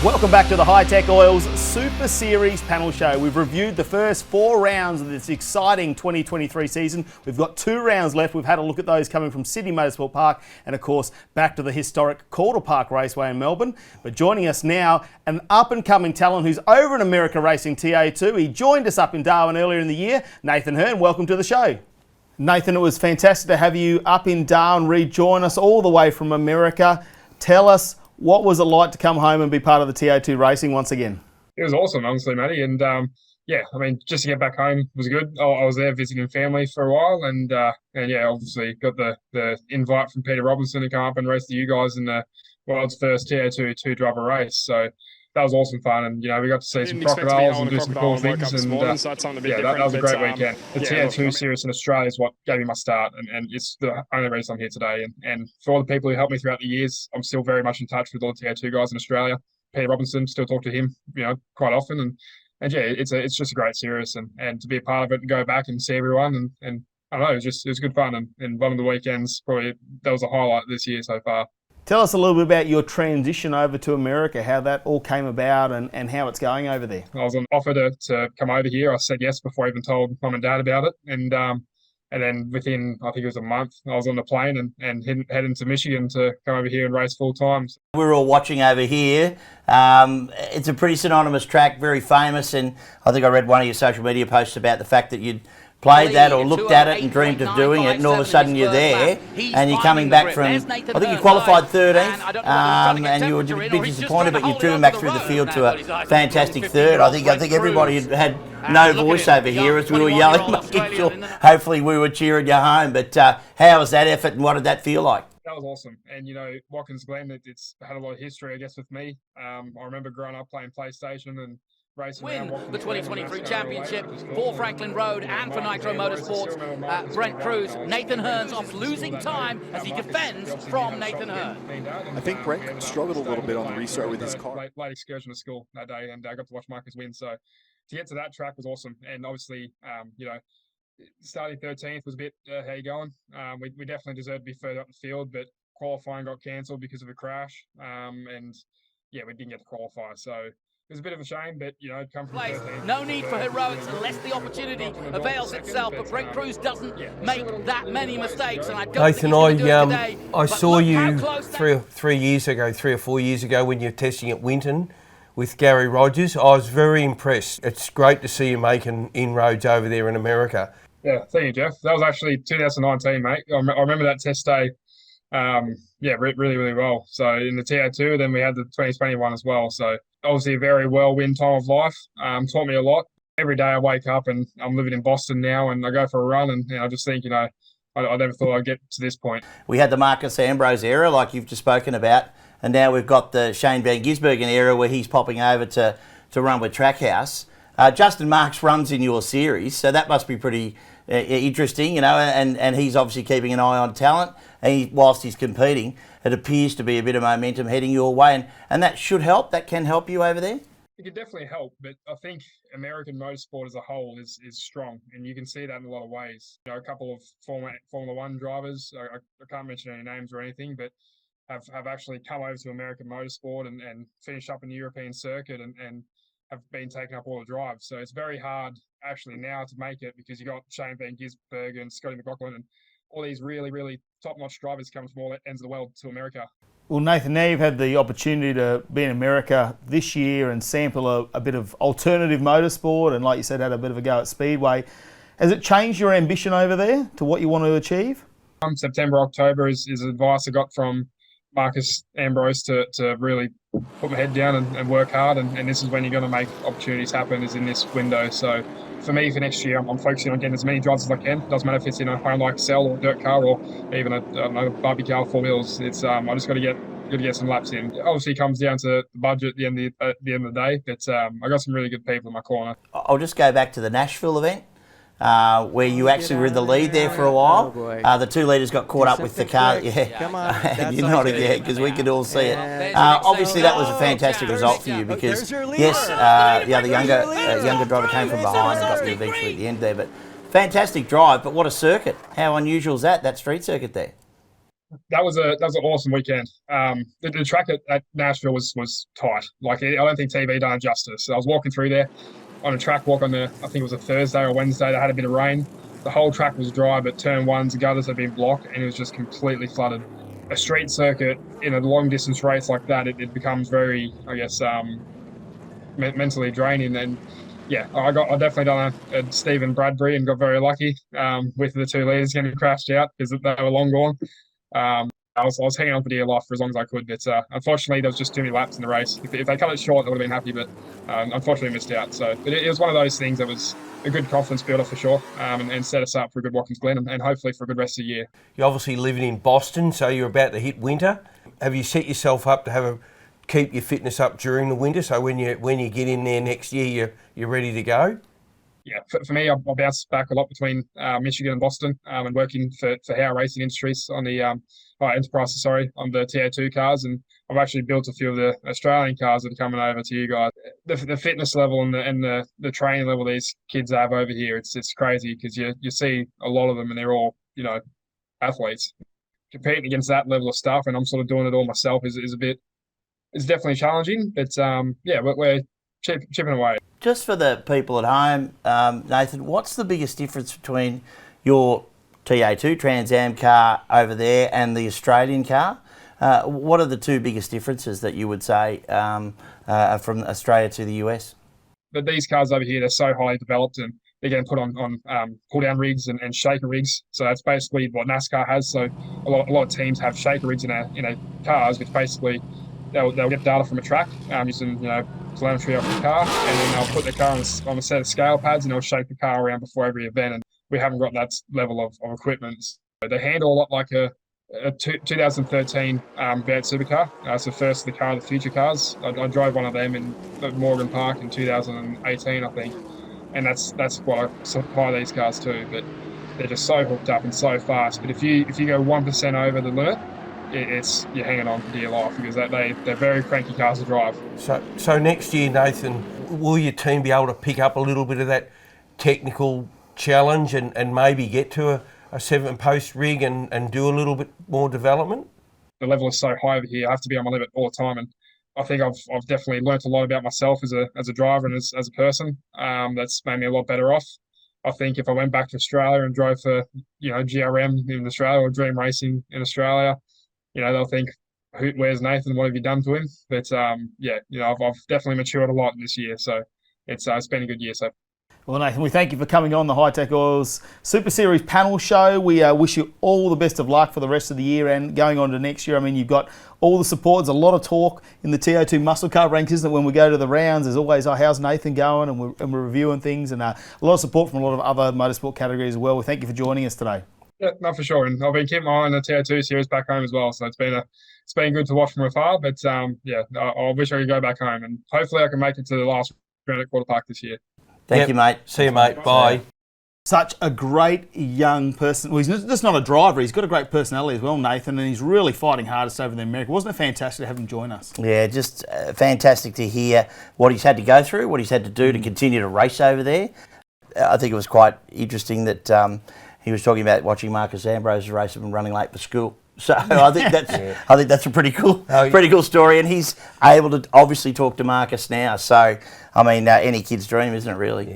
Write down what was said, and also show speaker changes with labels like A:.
A: Welcome back to the Hi-Tec Oils Super Series panel show. We've reviewed the first 4 rounds of this exciting 2023 season. We've got 2 rounds left. We've had a look at those coming from Sydney Motorsport Park and, of course, back to the historic Calder Park Raceway in Melbourne. But joining us now, an up-and-coming talent who's over in America racing TA2. He joined us up in Darwin earlier in the year. Nathan Herne, welcome to the show. Nathan, it was fantastic to have you up in Darwin, rejoin us all the way from America. Tell us, what was it like to come home and be part of the TA2 racing once again?
B: It was awesome, honestly, Matty. And yeah, I mean, just to get back home was good. I was there visiting family for a while, and yeah, obviously got the invite from Peter Robinson to come up and race with you guys in the world's first TA2 two-driver race. So that was awesome fun, and we got to see some crocodiles and do some cool things, and yeah, that was a great weekend. The TA2 series in Australia is what gave me my start, and it's the only reason I'm here today. And for all the people who helped me throughout the years, I'm still very much in touch with all the TA2 guys in Australia. Peter Robinson, still talk to him, quite often, and yeah, it's just a great series, and to be a part of it and go back and see everyone, and I don't know, it was good fun, and one of the weekends probably that was a highlight this year so far.
A: Tell us a little bit about your transition over to America, how that all came about and how it's going over there.
B: I was on offer to come over here. I said yes before I even told Mum and Dad about it. And then within, I think it was a month, I was on the plane and heading to Michigan to come over here and race full time.
C: We're all watching over here. It's a pretty synonymous track, very famous. And I think I read one of your social media posts about the fact that you'd played that or looked at it and dreamed of doing it, and all of a sudden you're there and you're coming back from, I think you qualified 13th, and you were a bit disappointed, but you've driven back through the field to a fantastic third. I think everybody had no voice over here as we were yelling, making sure hopefully we were cheering you home. But how was that effort and what did that feel like?
B: That was awesome. And, Watkins Glen, it's had a lot of history, I guess, with me. I remember growing up playing PlayStation and
D: win the 2023 championship for Franklin Road and for Nitro Motorsports. Brent Cruz, Nathan Herne's off losing time as he defends from Nathan Herne.
E: I think Brent struggled a little bit on the restart with his car.
B: Late excursion to school that day, and I got to watch Marcus win. So to get to that track was awesome. And obviously, starting 13th was a bit, how you going? We definitely deserved to be further up the field, but qualifying got cancelled because of a crash. And yeah, we didn't get to qualify. So it was a bit of a shame, but come from 13th.
D: No need for heroics unless the opportunity avails itself. But Brent Cruz doesn't make that many mistakes, and I don't
F: Nathan,
D: think he's going to do it today.
F: I saw you 3 or 4 years ago when you were testing at Winton with Gary Rogers. I was very impressed. It's great to see you making inroads over there in America.
B: Yeah, thank you, Jeff. That was actually 2019, mate. I remember that test day. Really, really well. So in the TA2, then we had the 2021 as well. So obviously a very whirlwind time of life. Taught me a lot. Every day I wake up and I'm living in Boston now, and I go for a run, and I just think, I never thought I'd get to this point.
C: We had the Marcus Ambrose era, like you've just spoken about, and now we've got the Shane Van Gisbergen era where he's popping over to run with Trackhouse. Justin Marks runs in your series, so that must be pretty interesting, and he's obviously keeping an eye on talent. And whilst he's competing, it appears to be a bit of momentum heading your way, and that should help. That can help you over there.
B: It could definitely help, but I think American motorsport as a whole is strong, and you can see that in a lot of ways. A couple of Formula One drivers, I can't mention any names or anything, but have actually come over to American motorsport and finished up in the European circuit and have been taking up all the drives. So it's very hard actually now to make it, because you got Shane Van Gisbergen and Scotty McLaughlin and all these really, really top-notch drivers coming from all ends of the world to America.
A: Well, Nathan, now you've had the opportunity to be in America this year and sample a bit of alternative motorsport, and like you said, had a bit of a go at Speedway. Has it changed your ambition over there to what you want to achieve?
B: September, October is advice I got from Marcus Ambrose to really put my head down and work hard, and this is when you're going to make opportunities happen, is in this window. So for me, for next year, I'm focusing on getting as many drives as I can. Doesn't matter if it's in a home-like cell or dirt car or even a barbecue car, 4 wheels. It's I just got to get some laps in. It obviously comes down to the budget at the end of the day, but I got some really good people in my corner.
C: I'll just go back to the Nashville event, where you actually were in the lead there for a while. The 2 leaders got caught up with the car.
E: Come on.
C: You're nodding, yeah, because we could all see it. Obviously, that was a fantastic result for you, because, yes, the younger driver came from behind and got you eventually at the end there. But fantastic drive, but what a circuit. How unusual is that street circuit there?
B: That was an awesome weekend. The track at Nashville was tight. Like I don't think TV done it justice. So I was walking through there on a track walk on I think it was a Thursday or Wednesday. They had a bit of rain. The whole track was dry, but turn one's gutters had been blocked, and it was just completely flooded. A street circuit in a long distance race like that, it becomes very, I guess, mentally draining. And yeah, I definitely done a Stephen Bradbury and got very lucky with the 2 leaders getting crashed out because they were long gone. I was hanging on for dear life for as long as I could, but unfortunately there was just too many laps in the race. If they cut it short, I would have been happy, but unfortunately missed out. So it was one of those things that was a good confidence builder for sure, and set us up for a good Watkins Glen and hopefully for a good rest of the year.
F: You're obviously living in Boston, so you're about to hit winter. Have you set yourself up to keep your fitness up during the winter, so when you get in there next year, you're ready to go?
B: Yeah, for me, I'll bounce back a lot between Michigan and Boston, and working for Howe Racing Industries on the Enterprise, on the TA2 cars, and I've actually built a few of the Australian cars that are coming over to you guys. The fitness level and the training level these kids have over here, it's crazy because you see a lot of them and they're all athletes. Competing against that level of stuff, and I'm sort of doing it all myself is definitely challenging, but we're chipping away.
C: Just for the people at home, Nathan, what's the biggest difference between your TA2 Trans Am car over there and the Australian car? What are the 2 biggest differences that you would say from Australia to the US?
B: But these cars over here, they're so highly developed, and they're getting put on pull-down rigs and shaker rigs. So that's basically what NASCAR has. So a lot of teams have shaker rigs in a cars, which basically they'll get data from a track using telemetry off the car, and then they'll put the car on a set of scale pads, and they'll shake the car around before every event. And we haven't got that level of equipment. So they handle a lot like a 2013 V8 supercar. It's the first of the car of the future cars. I drove one of them in Morgan Park in 2018, I think, and that's what I supply these cars to. But they're just so hooked up and so fast. But if you go 1% over the limit, you're hanging on for dear life because they're very cranky cars to drive.
F: So next year, Nathan, will your team be able to pick up a little bit of that technical challenge and maybe get to a 7-post rig and do a little bit more development?
B: The level is so high over here. I have to be on my limit all the time, and I think I've definitely learnt a lot about myself as a driver and as a person. That's made me a lot better off. I think if I went back to Australia and drove for GRM in Australia or Dream Racing in Australia, they'll think, where's Nathan? What have you done to him? But I've definitely matured a lot this year, so it's been a good year. So.
A: Well, Nathan, we thank you for coming on the Hi-Tec Oils Super Series panel show. We wish you all the best of luck for the rest of the year and going on to next year. I mean, you've got all the support. There's a lot of talk in the TA2 muscle car ranks, isn't it? When we go to the rounds, there's always, how's Nathan going? And we're reviewing things, and a lot of support from a lot of other motorsport categories as well. We thank you for joining us today.
B: Yeah, no, for sure. And I've been keeping my eye on the TA2 series back home as well. So it's been good to watch from afar. But I wish I could go back home, and hopefully I can make it to the last round at Quarter Park this year.
C: Thank you, mate.
F: See you, mate. Bye.
A: Such a great young person. Well, he's just not a driver. He's got a great personality as well, Nathan, and he's really fighting hardest over in America. Wasn't it fantastic to have him join us?
C: Yeah, just fantastic to hear what he's had to go through, what he's had to do to continue to race over there. I think it was quite interesting that he was talking about watching Marcus Ambrose race and running late for school. So I think that's a pretty cool story, and he's able to obviously talk to Marcus now. So I mean, any kid's dream, isn't it? Really.